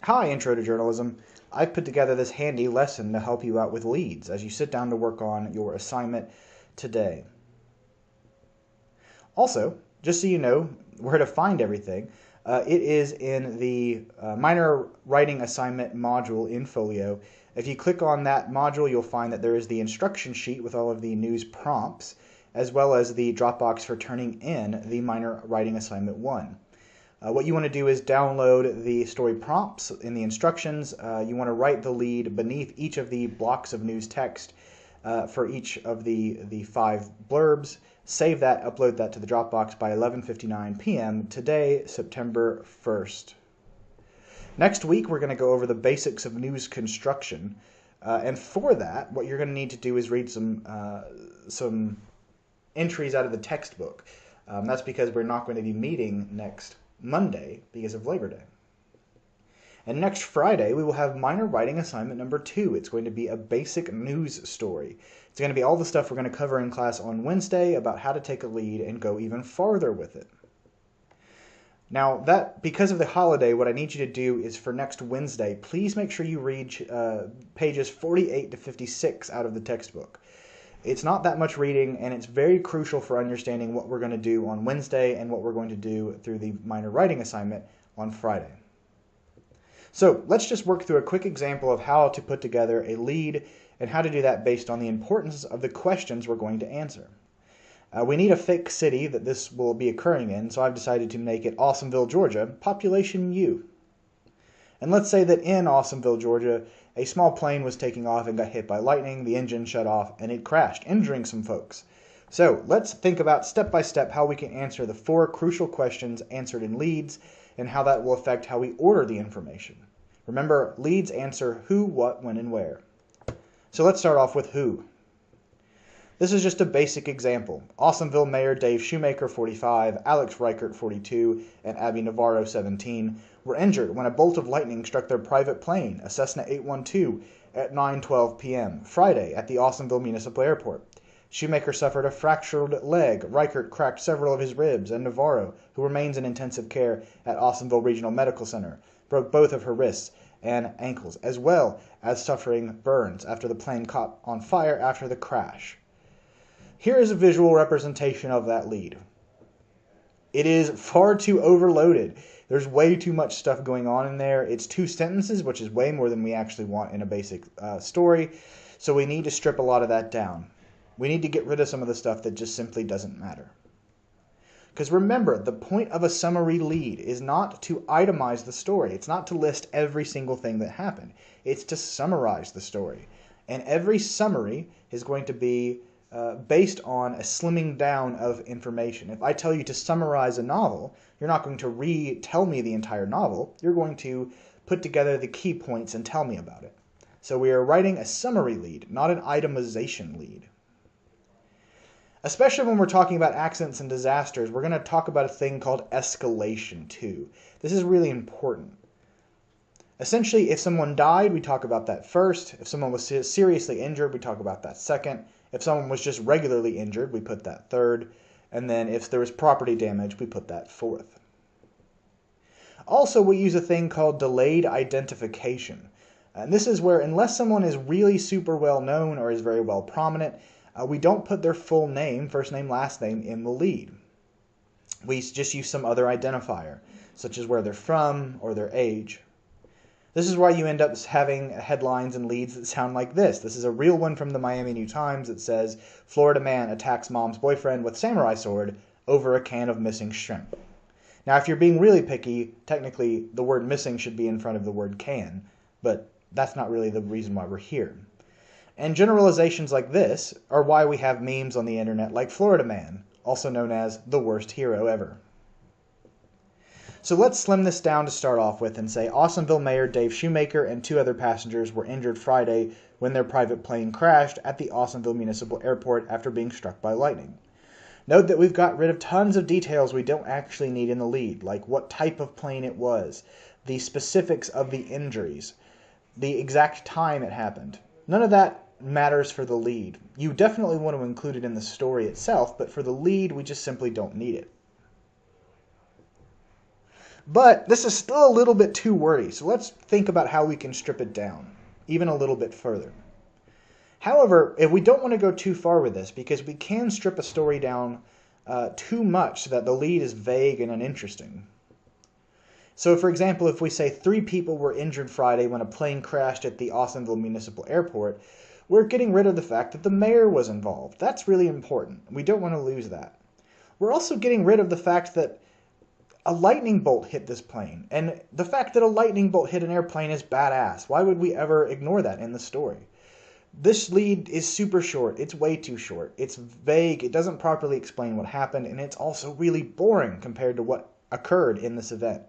Hi, Intro to Journalism. I've put together this handy lesson to help you out with leads as you sit down to work on your assignment today. Also, just so you know where to find everything, it is in the minor writing assignment module in Folio. If you click on that module, you'll find that there is the instruction sheet with all of the news prompts, as well as the Dropbox for turning in the minor writing assignment 1. What you want to do is download the story prompts in the instructions. You want to write the lead beneath each of the blocks of news text for each of the 5 blurbs. Save that, upload that to the Dropbox by 11:59 p.m. today, September 1st. Next week, we're going to go over the basics of news construction. And for that, what you're going to need to do is read some entries out of the textbook. That's because we're not going to be meeting next Monday because of Labor Day. And next Friday, we will have minor writing assignment number 2. It's going to be a basic news story. It's going to be all the stuff we're going to cover in class on Wednesday about how to take a lead and go even farther with it. Now, because of the holiday, what I need you to do is for next Wednesday, please make sure you read pages 48 to 56 out of the textbook. It's not that much reading, and it's very crucial for understanding what we're going to do on Wednesday and what we're going to do through the minor writing assignment on Friday. So let's just work through a quick example of how to put together a lead and how to do that based on the importance of the questions we're going to answer. We need a fake city that this will be occurring in, so I've decided to make it Awesomeville, Georgia, population U. And let's say that in Awesomeville, Georgia, a small plane was taking off and got hit by lightning, the engine shut off, and it crashed, injuring some folks. So let's think about step by step how we can answer the 4 crucial questions answered in leads and how that will affect how we order the information. Remember, leads answer who, what, when, and where. So let's start off with who. This is just a basic example. Awesomeville Mayor Dave Shoemaker, 45, Alex Reichert, 42, and Abby Navarro, 17, were injured when a bolt of lightning struck their private plane, a Cessna 812, at 9:12 p.m. Friday at the Awesomeville Municipal Airport. Shoemaker suffered a fractured leg, Reichert cracked several of his ribs, and Navarro, who remains in intensive care at Awesomeville Regional Medical Center, broke both of her wrists and ankles, as well as suffering burns after the plane caught on fire after the crash. Here is a visual representation of that lead. It is far too overloaded. There's way too much stuff going on in there. It's 2 sentences, which is way more than we actually want in a basic story. So we need to strip a lot of that down. We need to get rid of some of the stuff that just simply doesn't matter. Because remember, the point of a summary lead is not to itemize the story. It's not to list every single thing that happened. It's to summarize the story. And every summary is going to be based on a slimming down of information. If I tell you to summarize a novel, you're not going to retell me the entire novel. You're going to put together the key points and tell me about it. So we are writing a summary lead, not an itemization lead. Especially when we're talking about accidents and disasters, we're going to talk about a thing called escalation too. This is really important. Essentially, if someone died, we talk about that first. If someone was seriously injured, we talk about that second. If someone was just regularly injured, we put that third. And then if there was property damage, we put that fourth. Also, we use a thing called delayed identification. And this is where, unless someone is really super well known or is very well prominent, we don't put their full name, first name, last name, in the lead. We just use some other identifier, such as where they're from or their age. This is why you end up having headlines and leads that sound like this. This is a real one from the Miami New Times that says, Florida man attacks mom's boyfriend with samurai sword over a can of missing shrimp. Now, if you're being really picky, technically the word missing should be in front of the word can, but that's not really the reason why we're here. And generalizations like this are why we have memes on the internet like Florida man, also known as the worst hero ever. So let's slim this down to start off with and say Awesomeville Mayor Dave Shoemaker and 2 other passengers were injured Friday when their private plane crashed at the Awesomeville Municipal Airport after being struck by lightning. Note that we've got rid of tons of details we don't actually need in the lead, like what type of plane it was, the specifics of the injuries, the exact time it happened. None of that matters for the lead. You definitely want to include it in the story itself, but for the lead, we just simply don't need it. But this is still a little bit too wordy, so let's think about how we can strip it down, even a little bit further. However, if we don't want to go too far with this, because we can strip a story down too much so that the lead is vague and uninteresting. So, for example, if we say 3 people were injured Friday when a plane crashed at the Austinville Municipal Airport, we're getting rid of the fact that the mayor was involved. That's really important. We don't want to lose that. We're also getting rid of the fact that a lightning bolt hit this plane. And the fact that a lightning bolt hit an airplane is badass. Why would we ever ignore that in the story? This lead is super short. It's way too short. It's vague. It doesn't properly explain what happened. And it's also really boring compared to what occurred in this event.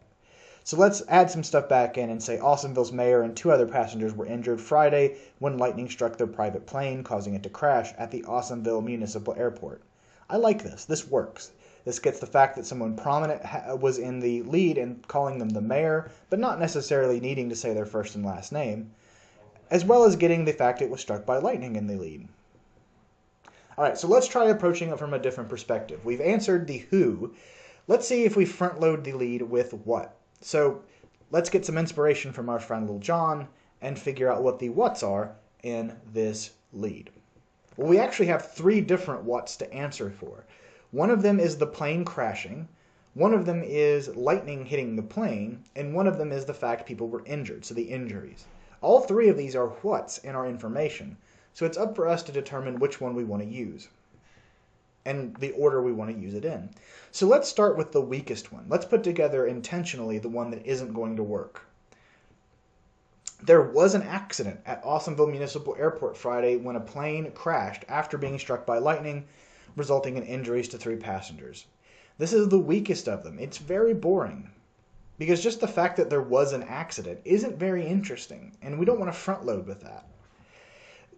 So let's add some stuff back in and say Austinville's mayor and 2 other passengers were injured Friday when lightning struck their private plane, causing it to crash at the Austinville Municipal Airport. I like this. This works. This gets the fact that someone prominent was in the lead and calling them the mayor, but not necessarily needing to say their first and last name, as well as getting the fact it was struck by lightning in the lead. Alright, so let's try approaching it from a different perspective. We've answered the who. Let's see if we front load the lead with what. So let's get some inspiration from our friend Lil Jon and figure out what the whats are in this lead. Well, we actually have 3 different whats to answer for. One of them is the plane crashing, one of them is lightning hitting the plane, and one of them is the fact people were injured, so the injuries. All 3 of these are whats in our information, so it's up for us to determine which one we want to use and the order we want to use it in. So let's start with the weakest one. Let's put together intentionally the one that isn't going to work. There was an accident at Austinville Municipal Airport Friday when a plane crashed after being struck by lightning, resulting in injuries to 3 passengers. This is the weakest of them. It's very boring, because just the fact that there was an accident isn't very interesting, and we don't want to front load with that.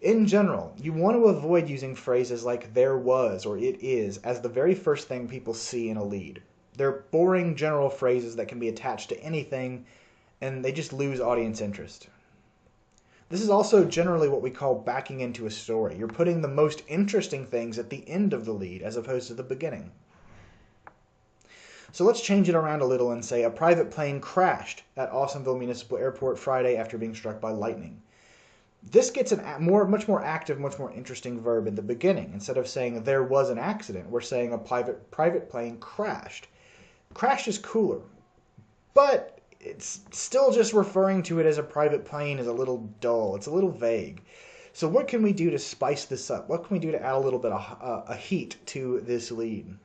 In general, you want to avoid using phrases like there was or it is as the very first thing people see in a lead. They're boring general phrases that can be attached to anything, and they just lose audience interest. This is also generally what we call backing into a story. You're putting the most interesting things at the end of the lead as opposed to the beginning. So let's change it around a little and say a private plane crashed at Austinville Municipal Airport Friday after being struck by lightning. This gets a much more active, much more interesting verb in the beginning. Instead of saying there was an accident, we're saying a private plane crashed. Crashed is cooler, but it's still just referring to it as a private plane is a little dull. It's a little vague. So what can we do to spice this up? What can we do to add a little bit of a heat to this lead?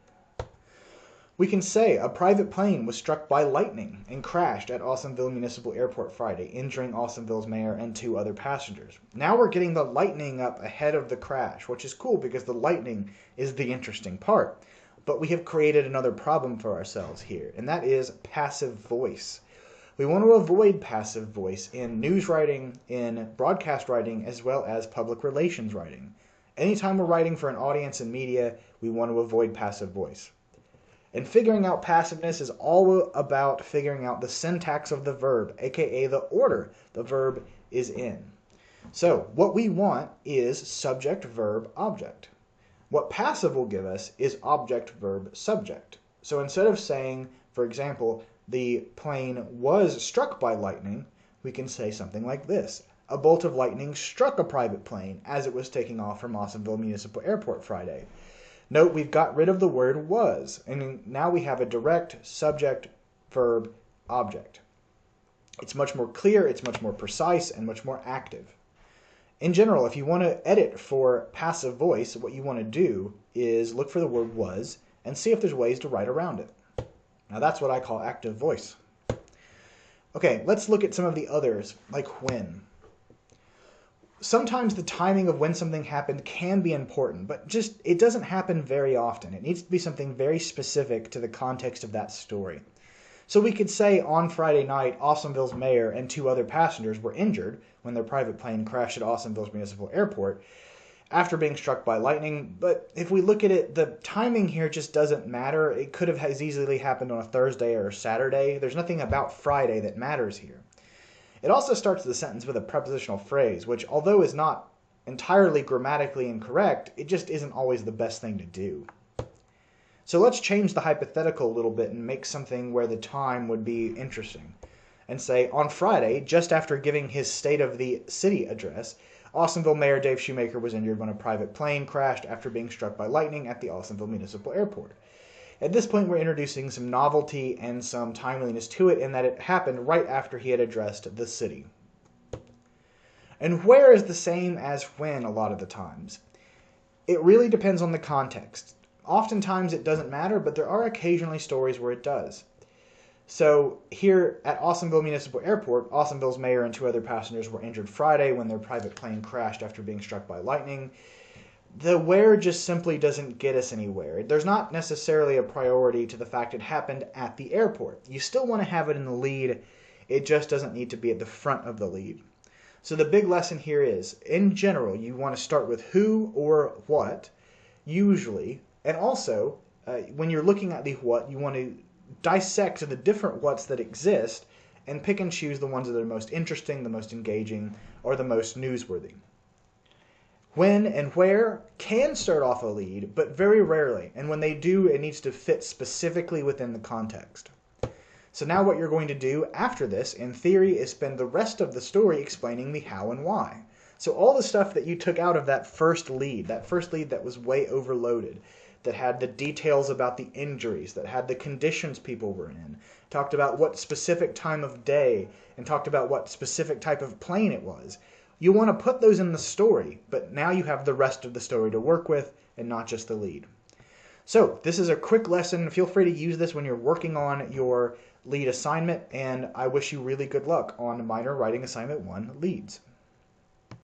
We can say a private plane was struck by lightning and crashed at Austinville Municipal Airport Friday, injuring Austinville's mayor and 2 other passengers. Now we're getting the lightning up ahead of the crash, which is cool because the lightning is the interesting part. But we have created another problem for ourselves here, and that is passive voice. We want to avoid passive voice in news writing, in broadcast writing, as well as public relations writing. Anytime we're writing for an audience in media, we want to avoid passive voice. And figuring out passiveness is all about figuring out the syntax of the verb, aka the order the verb is in. So what we want is subject, verb, object. What passive will give us is object, verb, subject. So instead of saying, for example, the plane was struck by lightning, we can say something like this. A bolt of lightning struck a private plane as it was taking off from Austinville Municipal Airport Friday. Note we've got rid of the word was, and now we have a direct subject, verb, object. It's much more clear, it's much more precise, and much more active. In general, if you want to edit for passive voice, what you want to do is look for the word was and see if there's ways to write around it. Now that's what I call active voice. Okay, let's look at some of the others, like when. Sometimes the timing of when something happened can be important, but just it doesn't happen very often. It needs to be something very specific to the context of that story. So we could say on Friday night, Austinville's mayor and 2 other passengers were injured when their private plane crashed at Austinville's Municipal Airport after being struck by lightning. But if we look at it, the timing here just doesn't matter. It could have as easily happened on a Thursday or a Saturday. There's nothing about Friday that matters here. It also starts the sentence with a prepositional phrase, which, although is not entirely grammatically incorrect, it just isn't always the best thing to do. So let's change the hypothetical a little bit and make something where the time would be interesting. And say, on Friday, just after giving his State of the City address, Austinville Mayor Dave Shoemaker was injured when a private plane crashed after being struck by lightning at the Austinville Municipal Airport. At this point, we're introducing some novelty and some timeliness to it in that it happened right after he had addressed the city. And where is the same as when a lot of the times. It really depends on the context. Oftentimes it doesn't matter, but there are occasionally stories where it does. So here at Austinville Municipal Airport, Austinville's mayor and 2 other passengers were injured Friday when their private plane crashed after being struck by lightning. The where just simply doesn't get us anywhere. There's not necessarily a priority to the fact it happened at the airport. You still want to have it in the lead. It just doesn't need to be at the front of the lead. So the big lesson here is, in general, you want to start with who or what, usually. And also, when you're looking at the what, you want to dissect the different whats that exist and pick and choose the ones that are most interesting, the most engaging, or the most newsworthy. When and where can start off a lead, but very rarely. And when they do, it needs to fit specifically within the context. So now what you're going to do after this, in theory, is spend the rest of the story explaining the how and why. So all the stuff that you took out of that first lead that was way overloaded, that had the details about the injuries, that had the conditions people were in, talked about what specific time of day, and talked about what specific type of plane it was. You want to put those in the story, but now you have the rest of the story to work with and not just the lead. So this is a quick lesson. Feel free to use this when you're working on your lead assignment, and I wish you really good luck on Minor Writing Assignment 1 Leads.